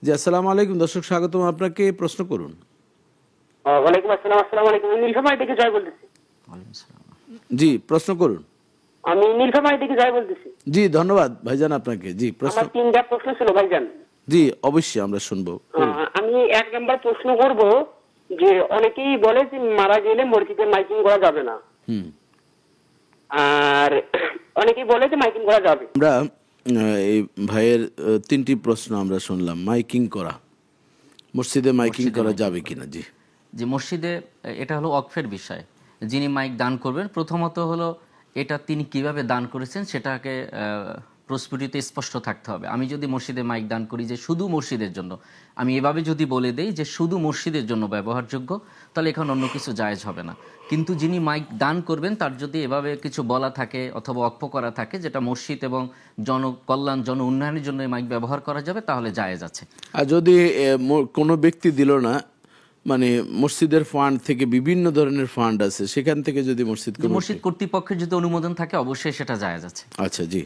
জি, আসসালামু আলাইকুম দর্শক, স্বাগতম আপনাকে। প্রশ্ন করুন। ওয়ালাইকুম আসসালাম। আসসালামু আলাইকুম। আমি নীলফামারী থেকে জয় বলতেছি। জি, প্রশ্ন করুন। আমি নীলফামারী থেকে জয় বলতেছি। জি, ধন্যবাদ ভাইজান আপনাকে। জি, প্রশ্ন। আমার তিনটা প্রশ্ন ছিল ভাইজান। জি, অবশ্যই আমরা শুনবো। আমি এক নাম্বার প্রশ্ন করব যে অনেকেই বলে যে মারা গেলে মসজিদে মাইকিং করা যাবে না, হুম। আর অনেকেই বলে যে মাইকিং করা যাবে। আমরা এই ভাইয়ের তিনটি প্রশ্ন আমরা শুনলাম। মাইকিং করা, মসজিদে মাইকিং করা যাবে কিনা। জি, যে মসজিদে এটা হলো ওয়াকফের বিষয়। যিনি মাইক দান করবেন, প্রথমত হলো এটা তিনি কিভাবে দান করেছেন সেটাকে প্রস্ফুটিত স্পষ্ট থাকতে হবে। আমি যদি মসজিদে মাইক দান করি যে শুধু মসজিদের জন্য, আমি এভাবে যদি বলে দেই যে শুধু মসজিদের জন্য ব্যবহারযোগ্য, তাহলে এখন অন্য কিছু জায়েজ হবে না। কিন্তু যিনি মাইক দান করবেন তার যদি এভাবে কিছু বলা থাকে অথবা ওয়াকফ করা থাকে যেটা মসজিদ এবং জনকল্যাণ, জন উন্নয়নের জন্য এই মাইক ব্যবহার করা যাবে, তাহলে জায়েজ আছে। আর যদি কোনো ব্যক্তি দিল না, মানে মসজিদের ফান্ড থেকে বিভিন্ন ধরনের ফান্ড আছে, সেখান থেকে যদি মসজিদ কর্তৃপক্ষের যদি অনুমোদন থাকে অবশ্যই সেটা জায়েজ আছে। আচ্ছা, জি।